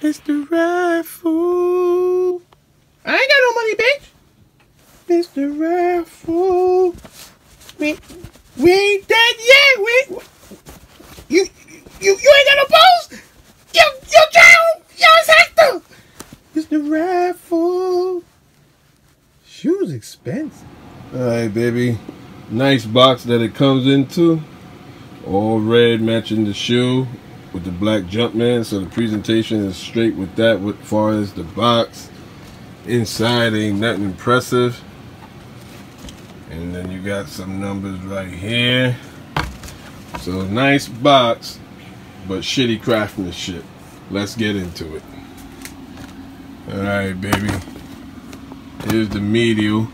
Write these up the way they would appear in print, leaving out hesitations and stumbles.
Mr. Raffle. I ain't got no money, bitch. Mr. Raffle. We ain't dead yet. You ain't got no balls. Yo, child. Yo, it's Hector. Mr. Raffle. Shoes expensive. Alright, baby. Nice box that it comes into. All red matching the shoe with the black Jumpman. So the presentation is straight with that as far as the box. Inside ain't nothing impressive. And then you got some numbers right here. So nice box, but shitty craftsmanship. Let's get into it. Alright, baby. Here's the medial.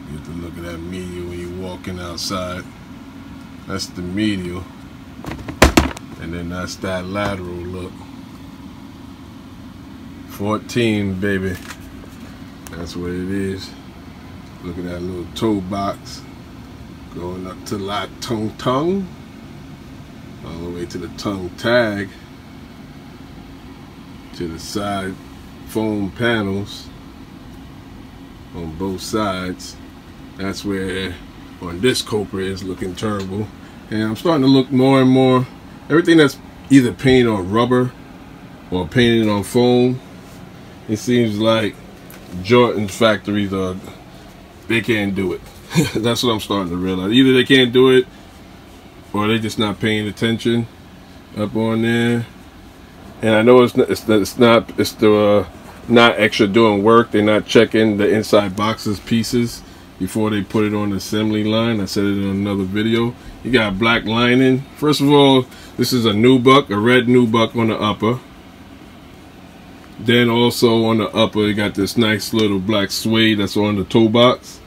You have to look at that medial when you're walking outside. That's the medial. And then that's that lateral look. 14, baby. That's what it is. Look at that little toe box. Going up to la tongue. All the way to the tongue tag. To the side foam panels on both sides. That's where on this Cobra is looking terrible. And I'm starting to look more and more, everything that's either painted on rubber or painted on foam, it seems like Jordan's factories they can't do it. That's what I'm starting to realize. Either they can't do it or they're just not paying attention up on there. And I know it's not extra doing work. They're not checking the inside boxes pieces before they put it on the assembly line. I said it in another video. You got black lining. First of all, this is a nubuck, a red nubuck on the upper. Then also on the upper, you got this nice little black suede that's on the toe box.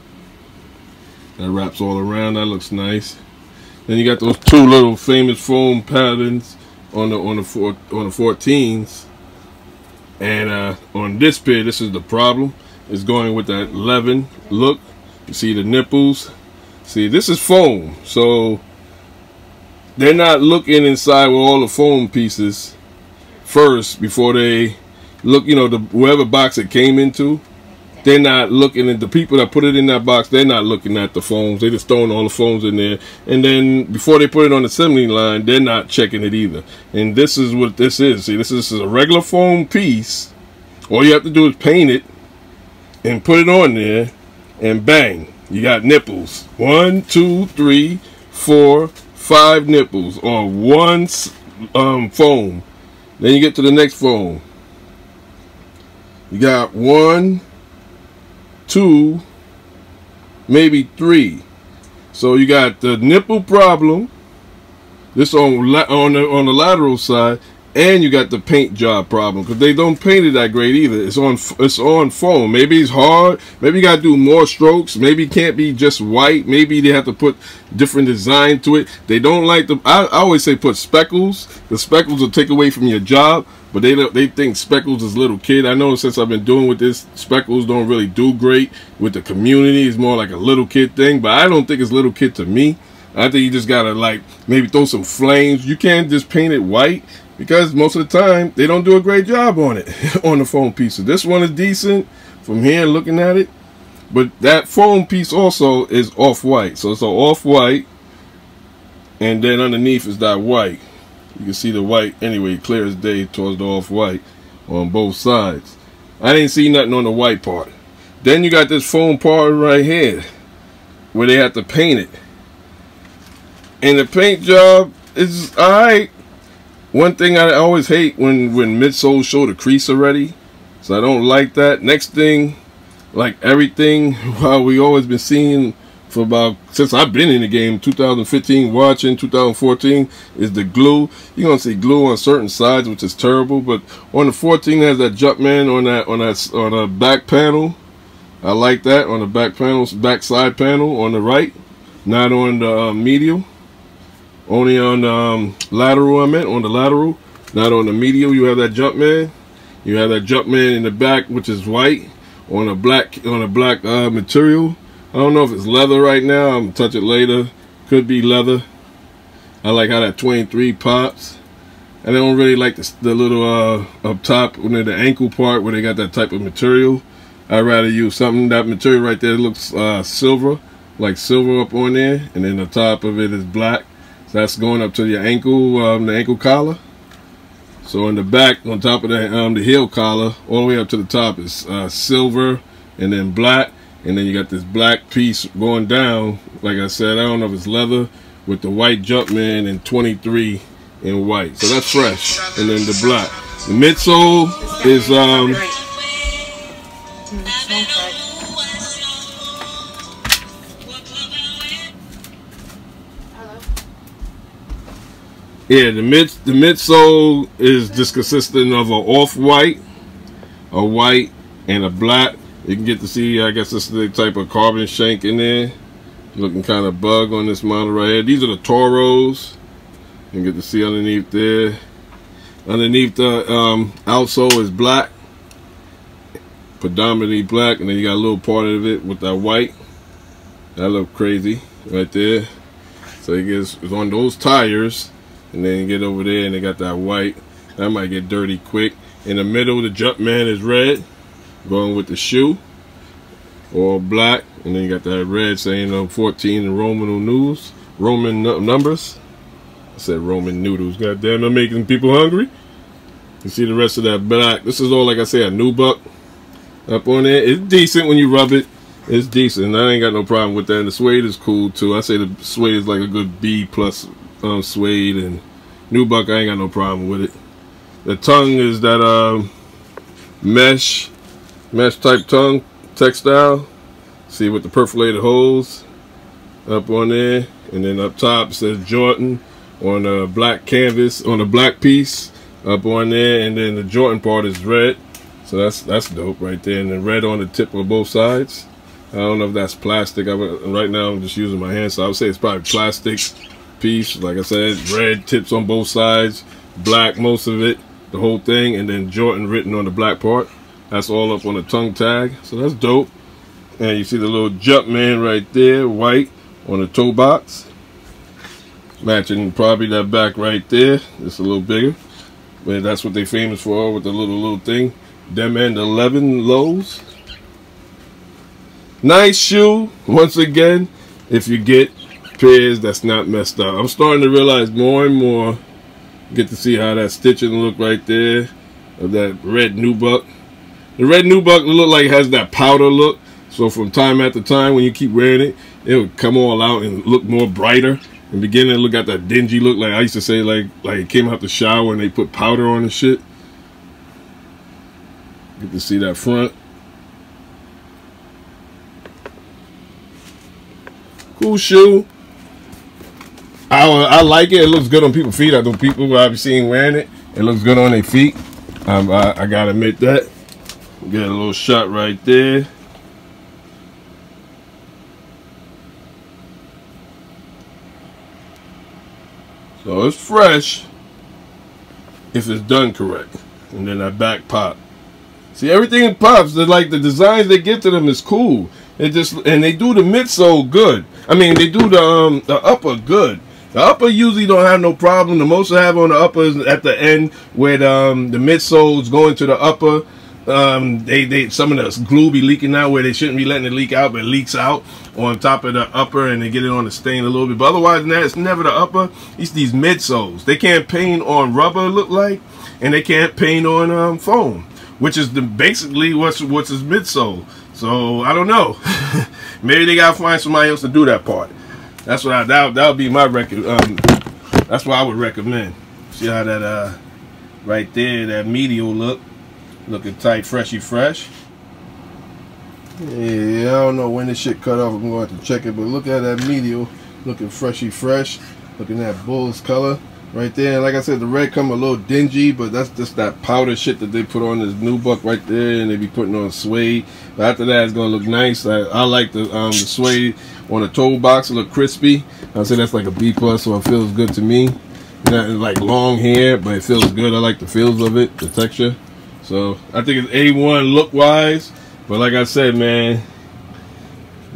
That wraps all around. That looks nice. Then you got those two little famous foam patterns on the 14s, and on this pair, this is the problem. It's going with that 11 look. You see the nipples. See, this is foam, so they're not looking inside with all the foam pieces first before they look. You know, whoever box it came into, they're not looking at the people that put it in that box. They're not looking at the foams. They just throwing all the foams in there, and then before they put it on the assembly line, they're not checking it either. And this is what this is. See, this is a regular foam piece. All you have to do is paint it and put it on there, and bang, you got nipples. 1, 2, 3, 4, 5 nipples on one foam. Then you get to the next foam. You got 1, 2, maybe 3. So you got the nipple problem. This on the lateral side, and you got the paint job problem because they don't paint it that great either. It's on foam. Maybe it's hard. Maybe you gotta do more strokes. Maybe it can't be just white. Maybe they have to put different design to it. They don't like the. I always say put speckles. The speckles will take away from your job. But they think speckles is little kid. I know since I've been doing with this, speckles don't really do great with the community. It's more like a little kid thing. But I don't think it's little kid to me. I think you just gotta like maybe throw some flames. You can't just paint it white because most of the time they don't do a great job on it on the foam pieces. This one is decent from here looking at it. But that foam piece also is off-white. So it's an off-white, and then underneath is that white. You can see the white anyway, clear as day towards the off-white on both sides. I didn't see nothing on the white part. Then you got this foam part right here where they have to paint it. And the paint job is alright. One thing I always hate when midsoles show the crease already. So I don't like that. Next thing, like everything, while we always been seeing for about, since I've been in the game, 2015 watching, 2014, is the glue. You're gonna see glue on certain sides, which is terrible, but on the 14 has that Jumpman on the back panel. I like that on the back panels, back side panel on the right, not on the medial. Only on the lateral, I meant on the lateral, not on the medial. You have that Jumpman. You have that Jumpman in the back, which is white on a black material. I don't know if it's leather right now. I'm gonna touch it later. Could be leather. I like how that 23 pops. I don't really like the little up top near the ankle part where they got that type of material. I'd rather use something, that material right there looks silver, like silver up on there, and then the top of it is black. So that's going up to your ankle, the ankle collar. So in the back, on top of the heel collar, all the way up to the top is silver and then black. And then you got this black piece going down. Like I said, I don't know if it's leather, with the white Jumpman and 23 in white. So that's fresh. And then the black. The midsole is yeah, the midsole is just consisting of an off-white, a white, and a black. You can get to see, I guess this is the type of carbon shank in there. Looking kind of bug on this model right here. These are the Toros. You can get to see underneath there. Underneath the outsole is black, predominantly black, and then you got a little part of it with that white. That look crazy right there. So it gets it's on those tires, and then you get over there and they got that white. That might get dirty quick. In the middle, the Jumpman is red, going with the shoe, all black, and then you got that red saying 14 in Roman numbers. I said Roman noodles. God damn, I'm making people hungry. You see the rest of that black. This is all, like I say, a nubuck up on there. It's decent when you rub it. It's decent. I ain't got no problem with that. And the suede is cool too. I say the suede is like a good B plus suede, and nubuck, I ain't got no problem with it. The tongue is that mesh type tongue textile. See, with the perforated holes up on there, and then up top it says Jordan on a black canvas, on a black piece up on there, and then the Jordan part is red. So that's dope right there, and then red on the tip of both sides. I don't know if that's plastic. Right now I'm just using my hand, so I would say it's probably plastic piece. Like I said, red tips on both sides, black most of it, the whole thing, and then Jordan written on the black part. That's all up on the tongue tag, so that's dope. And you see the little Jumpman right there, white on the toe box, matching probably that back right there. Just a little bigger, but that's what they famous for, with the little thing. Them and 11 lows. Nice shoe, once again, if you get pairs that's not messed up. I'm starting to realize more and more, get to see how that stitching look right there of that red nubuck. The red nubuck look like it has that powder look, so from time after time when you keep wearing it, it would come all out and look more brighter. In the beginning, it look at that dingy look, like I used to say, like it came out the shower and they put powder on the shit. Get to see that front. Cool shoe. I like it. It looks good on people's feet. I know people I've seen wearing it. It looks good on their feet. I gotta admit that. Get a little shot right there. So it's fresh if it's done correct. And then that back pop. See, everything pops. They're like, the designs they give to them is cool. It just, and they do the midsole good. I mean, they do the upper good. The upper usually don't have no problem. The most I have on the upper is at the end where the midsole is going to the upper. Some of the glue be leaking out where they shouldn't be letting it leak out, but it leaks out on top of the upper, and they get it on the stain a little bit. But otherwise than that, it's never the upper. It's these midsoles. They can't paint on rubber, look like, and they can't paint on foam, which is basically what's his midsole. So I don't know. Maybe they gotta find somebody else to do that part. That's what that would be my that's what I would recommend. See how that right there, that medial look, looking tight, freshy fresh. Yeah, I don't know when this shit cut off. I'm going to have to check it, but look at that medial, looking freshy fresh. Looking at bull's color right there. And like I said, the red come a little dingy, but that's just that powder shit that they put on this nubuck right there, and they be putting on suede. But after that, it's gonna look nice. I like the suede on the toe box. It look crispy. I say that's like a B plus, so it feels good to me. Not like long hair, but it feels good. I like the feels of it, the texture. So I think it's A1 look wise. But like I said, man,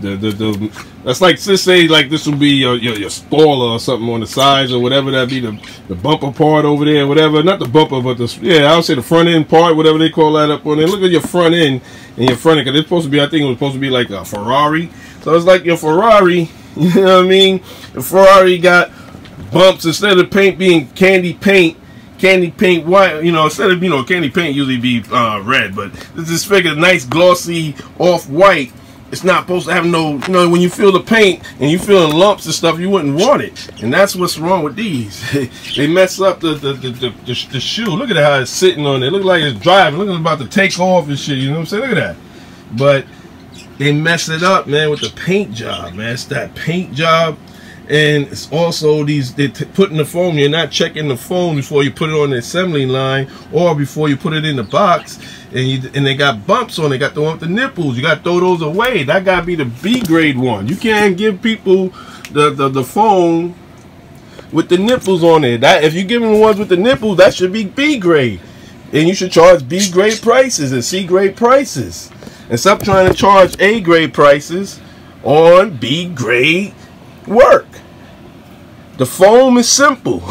That's like, let's say like this will be your spoiler or something on the sides or whatever, that be the bumper part over there, whatever. Not the bumper, but I would say the front end part, whatever they call that up on there. Look at your front end and your front end, because it's supposed to be, I think it was supposed to be like a Ferrari. So it's like your Ferrari, you know what I mean? The Ferrari got bumps. Instead of paint being candy paint white, you know, instead of, you know, candy paint usually be red, but this is figure nice glossy off white. It's not supposed to have no, you know, when you feel the paint and you feeling lumps and stuff, you wouldn't want it. And that's what's wrong with these. They mess up the shoe. Look at how it's sitting on there. Look like it's driving. Look like it's about to take off and shit, you know what I'm saying? Look at that. But they mess it up, man, with the paint job, man. It's that paint job. And it's also they're putting the foam. You're not checking the foam before you put it on the assembly line or before you put it in the box. And they got bumps on it. Got the one with the nipples. You got to throw those away. That got to be the B grade one. You can't give people the foam with the nipples on it. That, if you give them the ones with the nipples, that should be B grade. And you should charge B grade prices and C grade prices. And stop trying to charge A grade prices on B grade work. The foam is simple.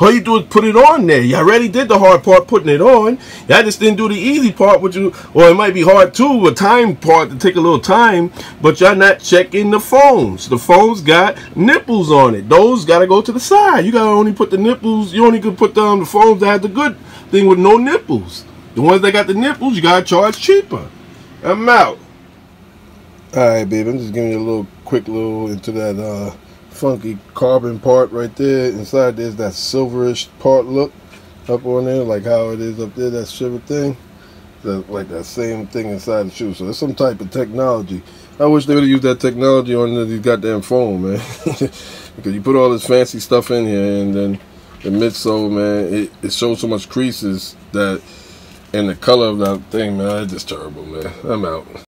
All you do is put it on there. You already did the hard part putting it on. Y'all just didn't do the easy part, which or it might be hard too, a time part to take a little time, but y'all not checking the foams. The foams got nipples on it. Those gotta go to the side. You gotta only put the nipples, you only could put down the foams that have the good thing with no nipples. The ones that got the nipples, you gotta charge cheaper. I'm out. Alright, babe, I'm just giving you a little quick little into that funky carbon part right there. Inside there's that silverish part look up on there, like how it is up there, that shiver thing. That's like that same thing inside the shoe. So there's some type of technology. I wish they would have used that technology on these goddamn foam, man. Because you put all this fancy stuff in here, and then the midsole, man, it shows so much creases that, and the color of that thing, man, it's just terrible, man. I'm out.